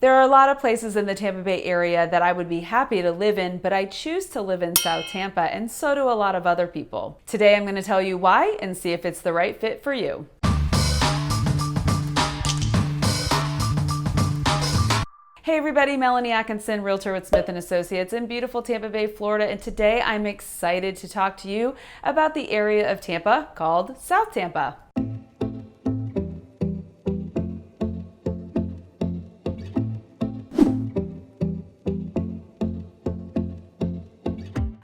There are a lot of places in the Tampa Bay area that I would be happy to live in, but I choose to live in South Tampa, and so do a lot of other people. Today I'm going to tell you why and see if it's the right fit for you. Hey everybody, Melanie Atkinson, realtor with Smith & Associates in beautiful Tampa Bay, Florida, and today I'm excited to talk to you about the area of Tampa called South Tampa.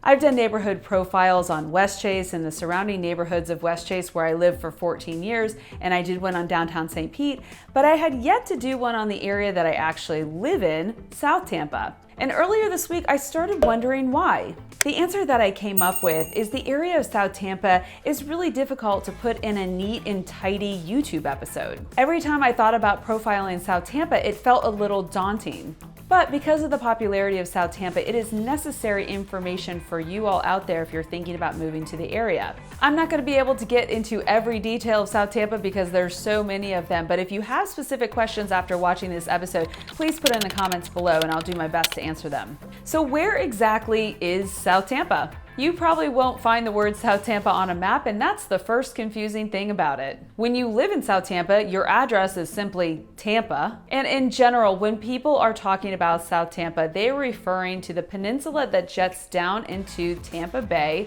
I've done neighborhood profiles on Westchase and the surrounding neighborhoods of Westchase where I lived for 14 years, and I did one on downtown St. Pete, but I had yet to do one on the area that I actually live in, South Tampa. And earlier this week, I started wondering why. The answer that I came up with is the area of South Tampa is really difficult to put in a neat and tidy YouTube episode. Every time I thought about profiling South Tampa, it felt a little daunting. But because of the popularity of South Tampa, it is necessary information for you all out there if you're thinking about moving to the area. I'm not going to be able to get into every detail of South Tampa because there's so many of them, but if you have specific questions after watching this episode, please put in the comments below and I'll do my best to answer them. So where exactly is South Tampa? You probably won't find the word South Tampa on a map, and that's the first confusing thing about it. When you live in South Tampa, your address is simply Tampa. And in general, when people are talking about South Tampa, they're referring to the peninsula that juts down into Tampa Bay,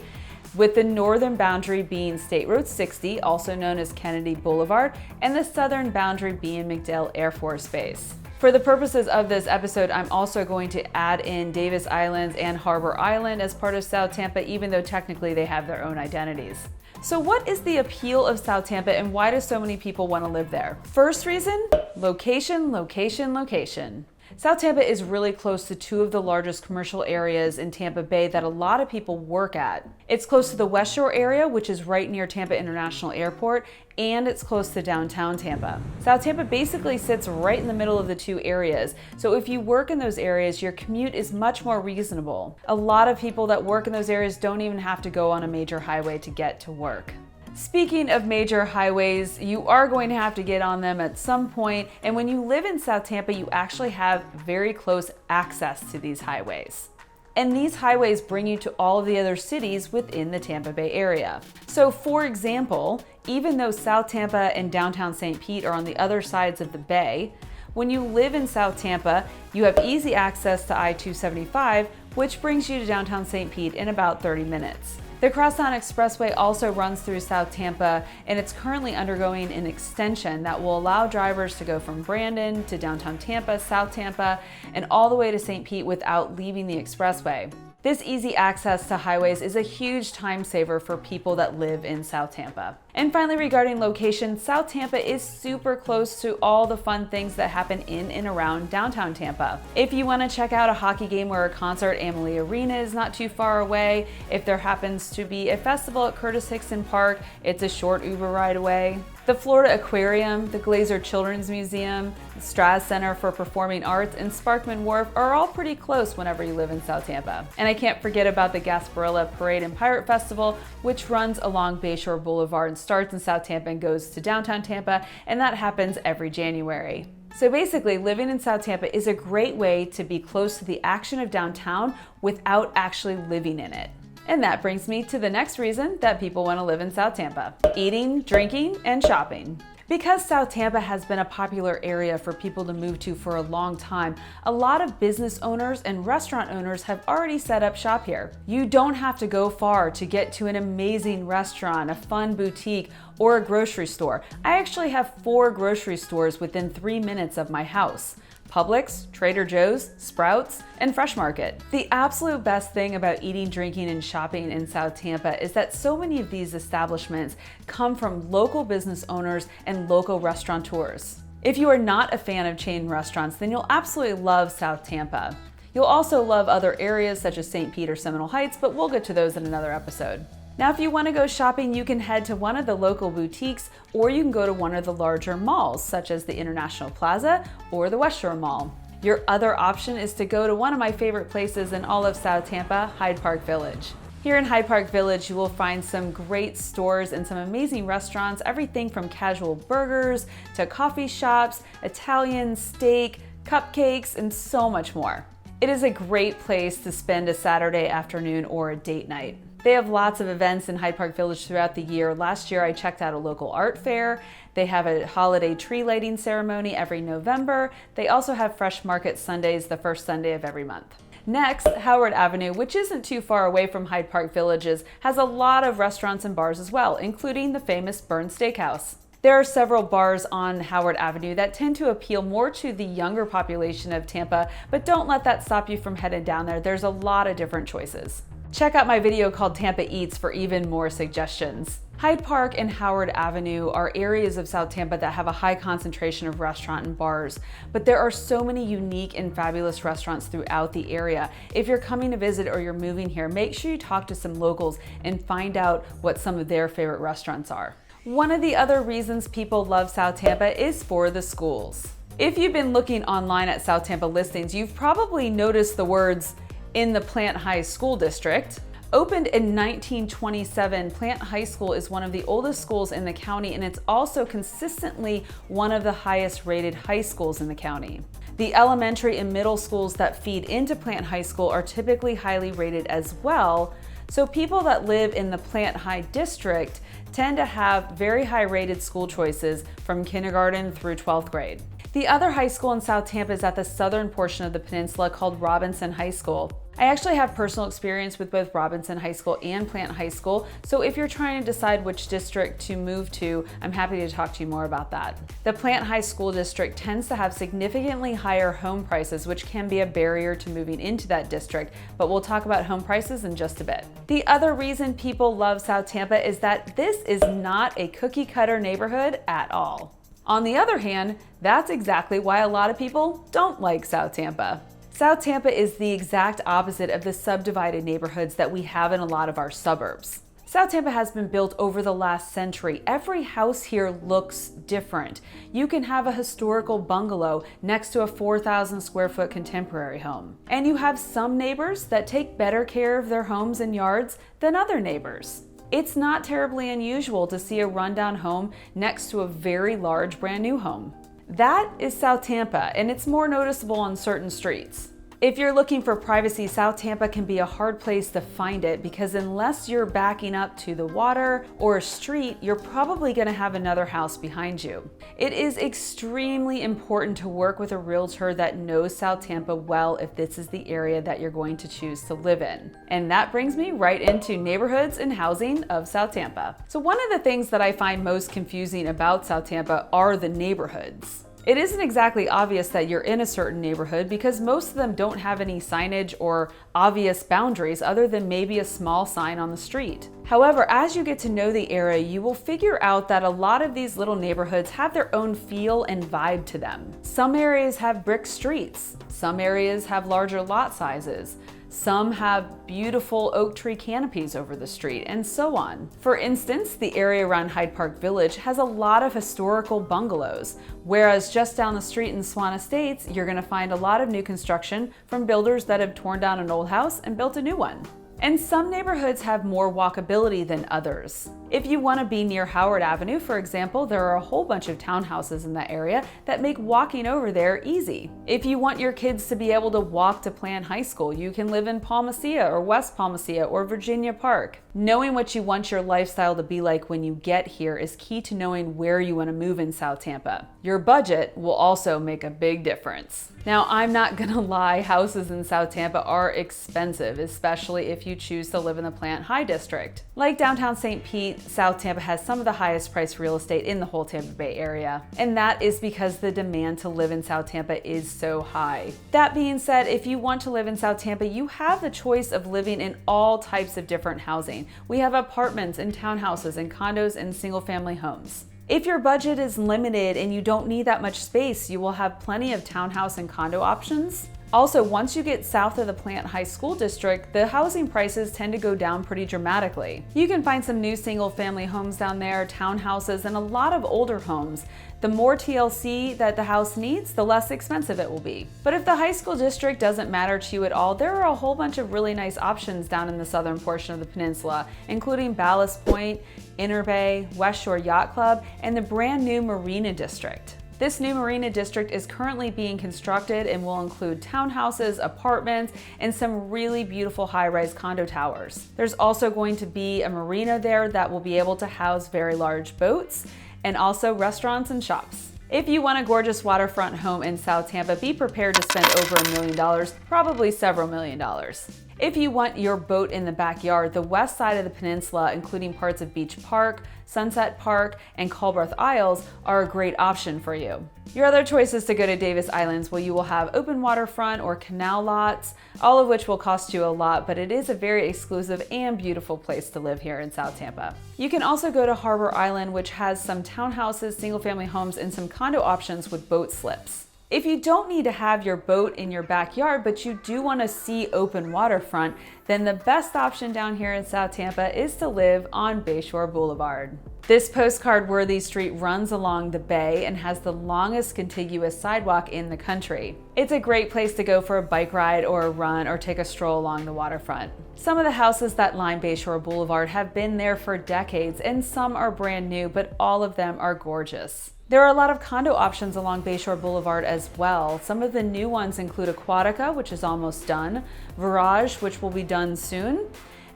with the northern boundary being State Road 60, also known as Kennedy Boulevard, and the southern boundary being MacDill Air Force Base. For the purposes of this episode, I'm also going to add in Davis Islands and Harbor Island as part of South Tampa, even though technically they have their own identities. So what is the appeal of South Tampa and why do so many people want to live there? First reason, location, location, location. South Tampa is really close to two of the largest commercial areas in Tampa Bay that a lot of people work at. It's close to the Westshore area, which is right near Tampa International Airport, and it's close to downtown Tampa. South Tampa basically sits right in the middle of the two areas, so if you work in those areas, your commute is much more reasonable. A lot of people that work in those areas don't even have to go on a major highway to get to work. Speaking of major highways, you are going to have to get on them at some point, and when you live in South Tampa, you actually have very close access to these highways. And these highways bring you to all of the other cities within the Tampa Bay area. So for example, even though South Tampa and downtown St. Pete are on the other sides of the bay, when you live in South Tampa, you have easy access to I-275, which brings you to downtown St. Pete in about 30 minutes. The Crosstown Expressway also runs through South Tampa, and it's currently undergoing an extension that will allow drivers to go from Brandon to downtown Tampa, South Tampa, and all the way to St. Pete without leaving the expressway. This easy access to highways is a huge time saver for people that live in South Tampa. And finally, regarding location, South Tampa is super close to all the fun things that happen in and around downtown Tampa. If you want to check out a hockey game or a concert, Amalie Arena is not too far away. If there happens to be a festival at Curtis Hickson Park, it's a short Uber ride away. The Florida Aquarium, the Glazer Children's Museum, the Straz Center for Performing Arts, and Sparkman Wharf are all pretty close whenever you live in South Tampa. And I can't forget about the Gasparilla Parade and Pirate Festival, which runs along Bayshore Boulevard and starts in South Tampa and goes to downtown Tampa, and that happens every January. So basically, living in South Tampa is a great way to be close to the action of downtown without actually living in it. And that brings me to the next reason that people want to live in South Tampa: eating, drinking, and shopping. Because South Tampa has been a popular area for people to move to for a long time, a lot of business owners and restaurant owners have already set up shop here. You don't have to go far to get to an amazing restaurant, a fun boutique, or a grocery store. I actually have 4 grocery stores within 3 minutes of my house: Publix, Trader Joe's, Sprouts, and Fresh Market. The absolute best thing about eating, drinking, and shopping in South Tampa is that so many of these establishments come from local business owners and local restaurateurs. If you are not a fan of chain restaurants, then you'll absolutely love South Tampa. You'll also love other areas such as St. Pete or Seminole Heights, but we'll get to those in another episode. Now, if you want to go shopping, you can head to one of the local boutiques, or you can go to one of the larger malls, such as the International Plaza or the Westshore Mall. Your other option is to go to one of my favorite places in all of South Tampa, Hyde Park Village. Here in Hyde Park Village, you will find some great stores and some amazing restaurants, everything from casual burgers to coffee shops, Italian, steak, cupcakes, and so much more. It is a great place to spend a Saturday afternoon or a date night. They have lots of events in Hyde Park Village throughout the year. Last year I checked out a local art fair. They have a holiday tree lighting ceremony every November. They also have fresh market Sundays the first Sunday of every month. Next, Howard Avenue, which isn't too far away from Hyde Park Villages, has a lot of restaurants and bars as well, including the famous Bern Steakhouse. There are several bars on Howard Avenue that tend to appeal more to the younger population of Tampa, but don't let that stop you from heading down there. There's a lot of different choices. Check out my video called Tampa Eats for even more suggestions. Hyde Park and Howard Avenue are areas of South Tampa that have a high concentration of restaurant and bars, but there are so many unique and fabulous restaurants throughout the area. If you're coming to visit or you're moving here, make sure you talk to some locals and find out what some of their favorite restaurants are. One of the other reasons people love South Tampa is for the schools. If you've been looking online at South Tampa listings, you've probably noticed the words "in the Plant High School District." Opened in 1927, Plant High School is one of the oldest schools in the county, and it's also consistently one of the highest rated high schools in the county. The elementary and middle schools that feed into Plant High School are typically highly rated as well, so people that live in the Plant High District tend to have very high rated school choices from kindergarten through 12th grade. The other high school in South Tampa is at the southern portion of the peninsula called Robinson High School. I actually have personal experience with both Robinson High School and Plant High School, so if you're trying to decide which district to move to, I'm happy to talk to you more about that. The Plant High School District tends to have significantly higher home prices, which can be a barrier to moving into that district, but we'll talk about home prices in just a bit. The other reason people love South Tampa is that this is not a cookie cutter neighborhood at all. On the other hand, that's exactly why a lot of people don't like South Tampa. South Tampa is the exact opposite of the subdivided neighborhoods that we have in a lot of our suburbs. South Tampa has been built over the last century. Every house here looks different. You can have a historical bungalow next to a 4,000 square foot contemporary home. And you have some neighbors that take better care of their homes and yards than other neighbors. It's not terribly unusual to see a rundown home next to a very large brand new home. That is South Tampa, and it's more noticeable on certain streets. If you're looking for privacy, South Tampa can be a hard place to find it because unless you're backing up to the water or a street, you're probably going to have another house behind you. It is extremely important to work with a realtor that knows South Tampa well if this is the area that you're going to choose to live in. And that brings me right into neighborhoods and housing of South Tampa. So one of the things that I find most confusing about South Tampa are the neighborhoods. It isn't exactly obvious that you're in a certain neighborhood because most of them don't have any signage or obvious boundaries other than maybe a small sign on the street. However, as you get to know the area, you will figure out that a lot of these little neighborhoods have their own feel and vibe to them. Some areas have brick streets, some areas have larger lot sizes, some have beautiful oak tree canopies over the street, and so on. For instance, the area around Hyde Park Village has a lot of historical bungalows, whereas just down the street in Swan Estates, you're going to find a lot of new construction from builders that have torn down an old house and built a new one. And some neighborhoods have more walkability than others. If you want to be near Howard Avenue, for example, there are a whole bunch of townhouses in that area that make walking over there easy. If you want your kids to be able to walk to Plant High School, you can live in Palmacia or West Palmacia or Virginia Park. Knowing what you want your lifestyle to be like when you get here is key to knowing where you want to move in South Tampa. Your budget will also make a big difference. Now, I'm not gonna lie, houses in South Tampa are expensive, especially if you choose to live in the Plant High District. Like downtown St. Pete, South Tampa has some of the highest priced real estate in the whole Tampa Bay area. And that is because the demand to live in South Tampa is so high. That being said, if you want to live in South Tampa, you have the choice of living in all types of different housing. We have apartments and townhouses and condos and single family homes. If your budget is limited and you don't need that much space, you will have plenty of townhouse and condo options. Also, once you get south of the Plant High School District, the housing prices tend to go down pretty dramatically. You can find some new single family homes down there, townhouses, and a lot of older homes. The more TLC that the house needs, the less expensive it will be. But if the high school district doesn't matter to you at all, there are a whole bunch of really nice options down in the southern portion of the peninsula, including Ballast Point, Inner Bay, Westshore Yacht Club, and the brand new Marina District. This new marina district is currently being constructed and will include townhouses, apartments, and some really beautiful high-rise condo towers. There's also going to be a marina there that will be able to house very large boats and also restaurants and shops. If you want a gorgeous waterfront home in South Tampa, be prepared to spend over $1 million, probably several $1,000,000. If you want your boat in the backyard, the west side of the peninsula, including parts of Beach Park, Sunset Park, and Culbreth Isles, are a great option for you. Your other choice is to go to Davis Islands, where you will have open waterfront or canal lots, all of which will cost you a lot, but it is a very exclusive and beautiful place to live here in South Tampa. You can also go to Harbor Island, which has some townhouses, single-family homes, and some condo options with boat slips. If you don't need to have your boat in your backyard, but you do want to see open waterfront, then the best option down here in South Tampa is to live on Bayshore Boulevard. This postcard-worthy street runs along the bay and has the longest contiguous sidewalk in the country. It's a great place to go for a bike ride or a run or take a stroll along the waterfront. Some of the houses that line Bayshore Boulevard have been there for decades, and some are brand new, but all of them are gorgeous. There are a lot of condo options along Bayshore Boulevard as well. Some of the new ones include Aquatica, which is almost done, Virage, which will be done soon,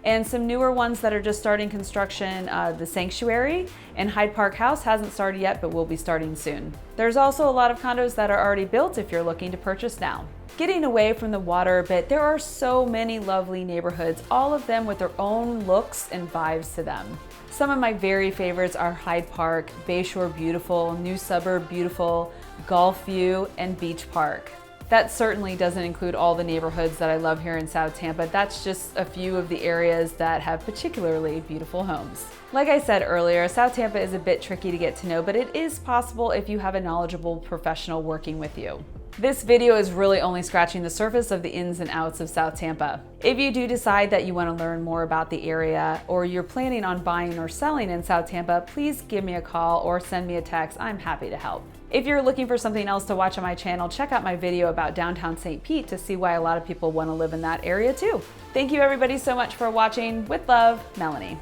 and some newer ones that are just starting construction, the Sanctuary, and Hyde Park House hasn't started yet, but will be starting soon. There's also a lot of condos that are already built if you're looking to purchase now. Getting away from the water a bit, there are so many lovely neighborhoods, all of them with their own looks and vibes to them. Some of my very favorites are Hyde Park, Bayshore Beautiful, New Suburb Beautiful, Gulf View, and Beach Park. That certainly doesn't include all the neighborhoods that I love here in South Tampa. That's just a few of the areas that have particularly beautiful homes. Like I said earlier, South Tampa is a bit tricky to get to know, but it is possible if you have a knowledgeable professional working with you. This video is really only scratching the surface of the ins and outs of South Tampa. If you do decide that you want to learn more about the area, or you're planning on buying or selling in South Tampa, please give me a call or send me a text. I'm happy to help. If you're looking for something else to watch on my channel, check out my video about downtown St. Pete to see why a lot of people want to live in that area too. Thank you everybody so much for watching. With love, Melanie.